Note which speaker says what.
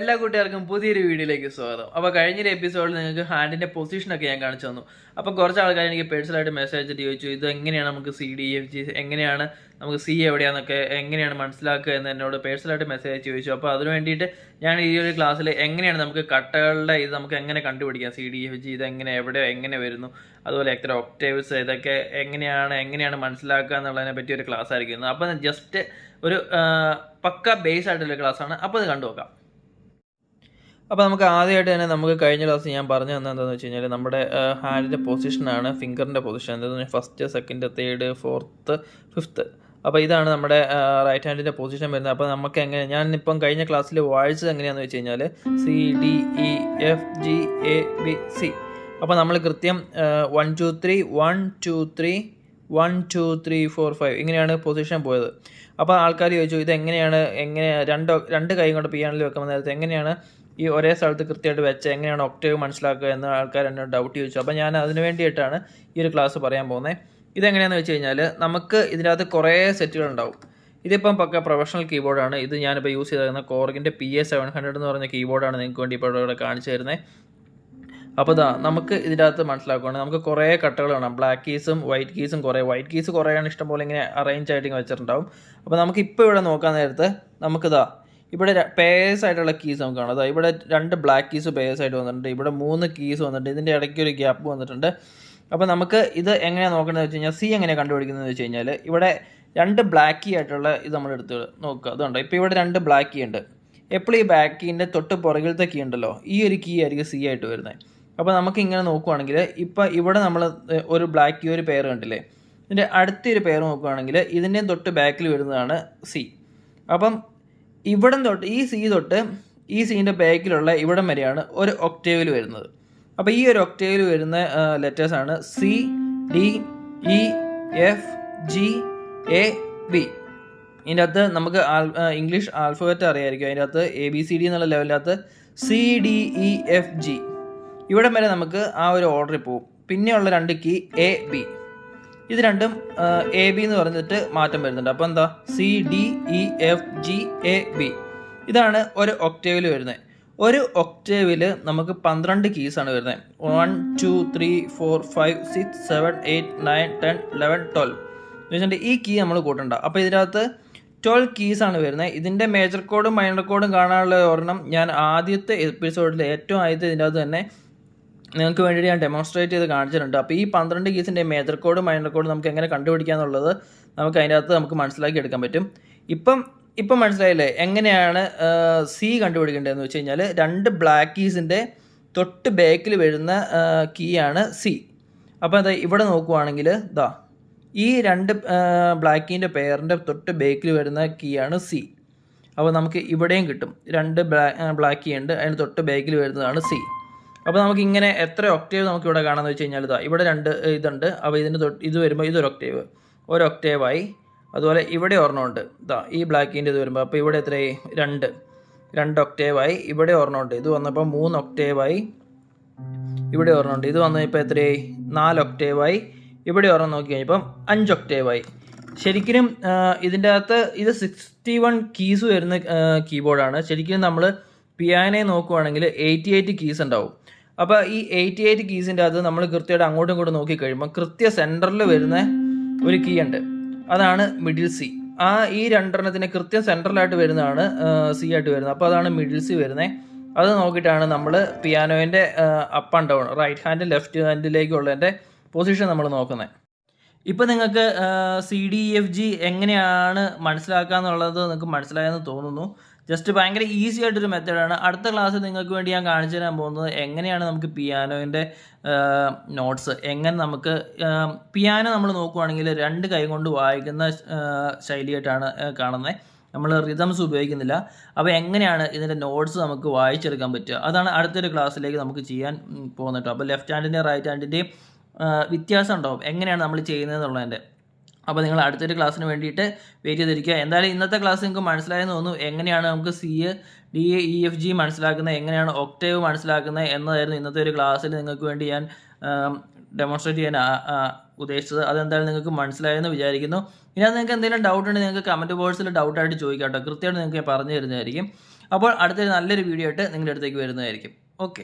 Speaker 1: എല്ലാ കൂട്ടുകാർക്കും പുതിയൊരു വീഡിയോയിലേക്ക് സ്വാഗതം. അപ്പോൾ കഴിഞ്ഞൊരു എപ്പിസോഡിൽ നിങ്ങൾക്ക് ഹാൻഡിൻ്റെ പൊസിഷനൊക്കെ ഞാൻ കാണിച്ചു തന്നു. അപ്പോൾ കുറച്ച് ആൾക്കാർ എനിക്ക് പേഴ്സണലായിട്ട് മെസ്സേജ് അയച്ചിട്ട് ചോദിച്ചു, ഇത് എങ്ങനെയാണ് നമുക്ക് CDEFG, എങ്ങനെയാണ് നമുക്ക് C എവിടെയാണെന്നൊക്കെ എങ്ങനെയാണ് മനസ്സിലാക്കുക എന്ന് എന്നോട് പേഴ്സണലായിട്ട് മെസ്സേജ് അയച്ച് ചോദിച്ചു. അപ്പോൾ അതിന് വേണ്ടിയിട്ട് ഞാൻ ഈ ഒരു ക്ലാസ്സിൽ എങ്ങനെയാണ് നമുക്ക് കട്ടകളുടെ ഇത് നമുക്ക് എങ്ങനെ കണ്ടുപിടിക്കാം, CDEFG ഇത് എങ്ങനെ വരുന്നു, അതുപോലെ എത്ര ഒക്ടേവ്സ് ഇതൊക്കെ എങ്ങനെയാണ് മനസ്സിലാക്കുക എന്നുള്ളതിനെ പറ്റി ഒരു ക്ലാസ് ആയിരിക്കും. അപ്പോൾ ജസ്റ്റ് ഒരു പക്ക ബേസ് ആയിട്ടുള്ള ക്ലാസ്സാണ്. അപ്പോൾ അത് കണ്ടു നോക്കാം. അപ്പോൾ നമുക്ക് ആദ്യമായിട്ട് തന്നെ നമുക്ക് കഴിഞ്ഞ ക്ലാസ് ഞാൻ പറഞ്ഞു എന്താണെന്ന് വെച്ച് കഴിഞ്ഞാൽ നമ്മുടെ ഹാൻഡിൻ്റെ പൊസിഷനാണ്, ഫിംഗറിൻ്റെ പൊസിഷൻ എന്താണെന്ന് വെച്ചാൽ first, second, third, fourth, fifth. അപ്പോൾ ഇതാണ് നമ്മുടെ റൈറ്റ് ഹാൻഡിൻ്റെ പൊസിഷൻ വരുന്നത്. അപ്പോൾ നമുക്ക് ഞാനിപ്പം കഴിഞ്ഞ ക്ലാസ്സിൽ വായിച്ചത് എങ്ങനെയാണെന്ന് വെച്ച് കഴിഞ്ഞാൽ CDEFGABC. അപ്പോൾ നമ്മൾ കൃത്യം 1 2 3 1 2 3 1 2 3 4 5 ഇങ്ങനെയാണ് പൊസിഷൻ പോയത്. അപ്പോൾ ആൾക്കാർ ചോദിച്ചു എങ്ങനെ രണ്ട് കൈ കൊണ്ട് പിയാനോയിൽ വെക്കുന്ന നേരത്തെ എങ്ങനെയാണ് ഈ ഒരേ സ്ഥലത്ത് കൃത്യമായിട്ട് വെച്ച് എങ്ങനെയാണ് ഒക്ടേവ് മനസ്സിലാക്കുക എന്ന് ആൾക്കാർ എന്നോട് ഡൗട്ട് ചോദിച്ചു. അപ്പോൾ ഞാൻ അതിന് വേണ്ടിയിട്ടാണ് ഈ ഒരു ക്ലാസ് പറയാൻ പോകുന്നത്. ഇതെങ്ങനെയാണെന്ന് വെച്ച് കഴിഞ്ഞാൽ നമുക്ക് ഇതിനകത്ത് കുറേ സെറ്റുകളുണ്ടാവും. ഇതിപ്പം പക്ക പ്രൊഫഷണൽ കീബോർഡാണ്. ഇത് ഞാനിപ്പോൾ യൂസ് ചെയ്തിരുന്ന കോർഗിൻ്റെ PA700 എന്ന് പറഞ്ഞ കീബോർഡാണ് നിങ്ങൾക്ക് വേണ്ടി ഇപ്പോൾ ഇവിടെ കാണിച്ചു തരുന്നത്. അപ്പോൾ നമുക്ക് ഇതിനകത്ത് മനസ്സിലാക്കുകയാണ് നമുക്ക് കുറേ കട്ടകൾ കാണാം. ബ്ലാക്ക് കീസും വൈറ്റ് കീസും വൈറ്റ് കീസ് കുറേയാണ് ഇഷ്ടംപോലെ ഇങ്ങനെ അറേഞ്ച് ആയിട്ട് വെച്ചിട്ടുണ്ടാവും. അപ്പോൾ നമുക്കിപ്പോൾ ഇവിടെ നോക്കാൻ നേരത്ത് ഇവിടെ പേഴ്സ് ആയിട്ടുള്ള കീസ് നമുക്ക് കാണാം. ഇവിടെ 2 ബ്ലാക്ക് കീസ് പേഴ്സ് ആയിട്ട് വന്നിട്ടുണ്ട്, ഇവിടെ 3 കീസ് വന്നിട്ടുണ്ട്, ഇതിൻ്റെ ഇടയ്ക്ക് ഒരു ഗ്യാപ്പ് വന്നിട്ടുണ്ട്. അപ്പോൾ നമുക്ക് ഇത് എങ്ങനെയാണ് നോക്കേണ്ടതെന്ന് വെച്ച് കഴിഞ്ഞാൽ എങ്ങനെ കണ്ടുപിടിക്കുന്നതെന്ന് വെച്ച് കഴിഞ്ഞാൽ ഇവിടെ 2 ബ്ലാക്ക് കീ ആയിട്ടുള്ള ഇത് നമ്മൾ എടുത്ത് നോക്കുക. അതുകൊണ്ട് ഇപ്പോൾ ഇവിടെ 2 ബ്ലാക്ക് കീ ഉണ്ട്. എപ്പോഴും ഈ ബ്ലാക്ക് കീൻ്റെ തൊട്ട് പുറകിലത്തെ കീ ഉണ്ടല്ലോ, ഈ ഒരു കീ ആയിരിക്കും C ആയിട്ട് വരുന്നത്. അപ്പോൾ നമുക്ക് ഇങ്ങനെ നോക്കുവാണെങ്കിൽ ഇപ്പോൾ ഇവിടെ നമ്മൾ ഒരു ബ്ലാക്ക് കീ ഒരു പെയർ കണ്ടില്ലേ, ഇതിൻ്റെ അടുത്തൊരു പെയർ നോക്കുകയാണെങ്കിൽ ഇതിൻ്റെയും തൊട്ട് ബാക്കിൽ വരുന്നതാണ് C. അപ്പം ഇവിടം തൊട്ട് ഈ C തൊട്ട് ഈ സീൻ്റെ ബാക്കിലുള്ള ഇവിടം വരെയാണ് ഒരു ഒക്ടേവിൽ വരുന്നത്. അപ്പോൾ ഈ ഒരു ഒക്ടേവിൽ വരുന്ന ലെറ്റേഴ്സാണ് CDEFGAB. ഇതിൻ്റെ അകത്ത് നമുക്ക് ഇംഗ്ലീഷ് ആൽഫബറ്റ് അറിയായിരിക്കും. അതിൻ്റെ അകത്ത് ABCD എന്നുള്ള ലെവലിനകത്ത് CDEFG ഇവിടം വരെ നമുക്ക് ആ ഒരു ഓർഡറിൽ പോകും. പിന്നെയുള്ള 2 കീ AB, ഇത് രണ്ടും AB എന്ന് പറഞ്ഞിട്ട് മാറ്റം വരുന്നുണ്ട്. അപ്പോൾ എന്താ CDEFGAB. ഇതാണ് ഒരു ഒക്ടേവിൽ വരുന്നത്. ഒരു ഒക്ടേവിൽ നമുക്ക് 12 കീസാണ് വരുന്നത്. 1 2 3 4 5 6 7 8 9 10 11 12 എന്ന് വെച്ചിട്ടുണ്ടെങ്കിൽ ഈ കീ നമ്മൾ കൂട്ടണ്ട. അപ്പോൾ ഇതിനകത്ത് 12 കീസാണ് വരുന്നത്. ഇതിൻ്റെ മേജർ കോഡും മൈനർ കോഡും കാണാനുള്ള ഒരെണ്ണം ഞാൻ ആദ്യത്തെ എപ്പിസോഡിൽ ഏറ്റവും ആദ്യത്തെ ഇതിനകത്ത് തന്നെ നിങ്ങൾക്ക് വേണ്ടിയിട്ട് ഞാൻ ഡെമോൺസ്ട്രേറ്റ് ചെയ്ത് കാണിച്ചിട്ടുണ്ട്. അപ്പോൾ ഈ 12 കീസിൻ്റെ മേജർ കോഡും മൈനർ കോഡും നമുക്ക് എങ്ങനെ കണ്ടുപിടിക്കുക എന്നുള്ളത് നമുക്ക് അതിൻ്റെ അകത്ത് നമുക്ക് മനസ്സിലാക്കി എടുക്കാൻ പറ്റും. ഇപ്പം മനസ്സിലായില്ലേ എങ്ങനെയാണ് C കണ്ടുപിടിക്കേണ്ടതെന്ന് വെച്ച് കഴിഞ്ഞാൽ 2 ബ്ലാക്ക് കീസിൻ്റെ തൊട്ട് ബാക്കിൽ വരുന്ന കീയാണ് C. അപ്പോൾ ഇവിടെ നോക്കുവാണെങ്കിൽ ഈ 2 ബ്ലാക്ക് കീൻ്റെ പെയറിൻ്റെ തൊട്ട് ബാക്കിൽ വരുന്ന കീയാണ് C. അപ്പോൾ നമുക്ക് ഇവിടെയും കിട്ടും 2 ബ്ലാക്ക് കീ ഉണ്ട്, അതിന് തൊട്ട് ബാക്കിൽ വരുന്നതാണ് C. അപ്പോൾ നമുക്ക് ഇങ്ങനെ എത്ര ഒക്ടേവ് നമുക്ക് ഇവിടെ കാണാമെന്ന് വെച്ച് കഴിഞ്ഞാൽ ഇവിടെ 2 ഇതുണ്ട്. അപ്പോൾ ഇത് വരുമ്പോൾ ഇതൊരു ഒരു ഒക്ടേവായി. അതുപോലെ ഇവിടെ ഒരെണ്ണമുണ്ട് ഈ ബ്ലാക്കിൻ്റെ ഇത് വരുമ്പോൾ. അപ്പോൾ ഇവിടെ എത്രയായി 2 ഒക്ടേവായി. ഇവിടെ ഒരെണ്ണമുണ്ട്, ഇത് വന്നപ്പോൾ 3 ഒക്ടേവായി. ഇവിടെ ഒരെണ്ണമുണ്ട്, ഇത് വന്നപ്പോൾ എത്രയായി 4 ഒക്ടേവായി. ഇവിടെ ഒരെണ്ണം നോക്കി കഴിഞ്ഞപ്പം 5 ഒക്ടേവായി. ശരിക്കും ഇതിൻ്റെ അകത്ത് ഇത് 61 കീസ് വരുന്ന കീബോർഡാണ്. ശരിക്കും നമ്മൾ പിയാനോ നോക്കുവാണെങ്കിൽ 88 കീസ് ഉണ്ടാവും. അപ്പോൾ ഈ 88 കീസിൻ്റെ അകത്ത് നമ്മൾ കൃത്യമായിട്ട് അങ്ങോട്ടും ഇങ്ങോട്ടും നോക്കിക്കഴിയുമ്പോൾ കൃത്യ സെൻറ്ററിൽ വരുന്ന ഒരു കീ ഉണ്ട്, അതാണ് മിഡിൽ C. ഈ 2 കൃത്യം സെൻട്രലായിട്ട് വരുന്നതാണ് C ആയിട്ട് വരുന്നത്. അപ്പോൾ അതാണ് മിഡിൽ C വരുന്നത്. അത് നോക്കിയിട്ടാണ് നമ്മൾ പിയാനോൻ്റെ up and down, right hand left ഹാൻഡിലേക്കുള്ളതിൻ്റെ പൊസിഷൻ നമ്മൾ നോക്കുന്നത്. ഇപ്പോൾ നിങ്ങൾക്ക് CDEFG എങ്ങനെയാണ് മനസ്സിലാക്കുക എന്നുള്ളത് നിങ്ങൾക്ക് മനസ്സിലായെന്ന് തോന്നുന്നു. ജസ്റ്റ് ഭയങ്കര ഈസി ആയിട്ടൊരു മെത്തേഡാണ്. അടുത്ത ക്ലാസ്സിൽ നിങ്ങൾക്ക് വേണ്ടി ഞാൻ കാണിച്ചു തരാൻ പോകുന്നത് എങ്ങനെയാണ് നമുക്ക് പിയാനോൻ്റെ നോട്ട്സ് നമുക്ക് പിയാനോ നമ്മൾ നോക്കുവാണെങ്കിൽ 2 കൈ കൊണ്ട് വായിക്കുന്ന ശൈലിയായിട്ടാണ് കാണുന്നത്. നമ്മൾ റിതംസ് ഉപയോഗിക്കുന്നില്ല. അപ്പോൾ എങ്ങനെയാണ് ഇതിൻ്റെ നോട്ട്സ് നമുക്ക് വായിച്ചെടുക്കാൻ പറ്റുക, അതാണ് അടുത്തൊരു ക്ലാസ്സിലേക്ക് നമുക്ക് ചെയ്യാൻ പോകുന്നത്. അപ്പോൾ ലെഫ്റ്റ് ഹാൻഡിൻ്റെയും റൈറ്റ് ഹാൻഡിൻ്റെയും വ്യത്യാസം ഉണ്ടാവും എങ്ങനെയാണ് നമ്മൾ ചെയ്യുന്നത് എന്നുള്ളതിൻ്റെ. അപ്പോൾ നിങ്ങൾ അടുത്തൊരു ക്ലാസ്സിന് വേണ്ടിയിട്ട് വെയിറ്റ് ചെയ്തിരിക്കുക. എന്തായാലും ഇന്നത്തെ ക്ലാസ് നിങ്ങൾക്ക് മനസ്സിലായെന്ന് തോന്നുന്നു. എങ്ങനെയാണ് നമുക്ക് CDEFG മനസ്സിലാക്കുന്നത്, എങ്ങനെയാണ് ഒക്ടേവ് മനസ്സിലാക്കുന്നത് എന്നതായിരുന്നു ഇന്നത്തെ ഒരു ക്ലാസ്സിൽ നിങ്ങൾക്ക് വേണ്ടി ഞാൻ ഡെമോൺസ്ട്രേറ്റ് ചെയ്യാൻ ഉദ്ദേശിച്ചത്. അതെന്തായാലും നിങ്ങൾക്ക് മനസ്സിലായെന്ന് വിചാരിക്കുന്നു. ഇനി അത് നിങ്ങൾക്ക് എന്തെങ്കിലും ഡൗട്ട് ഉണ്ടെങ്കിൽ നിങ്ങൾക്ക് കമൻറ്റ് ബോക്സിൽ ഡൗട്ടായിട്ട് ചോദിക്കാം കേട്ടോ. കൃത്യമായിട്ട് നിങ്ങൾക്ക് പറഞ്ഞു തരുന്നതായിരിക്കും. അപ്പോൾ അടുത്തൊരു നല്ലൊരു വീഡിയോ ആയിട്ട് നിങ്ങളുടെ അടുത്തേക്ക് വരുന്നതായിരിക്കും. ഓക്കെ.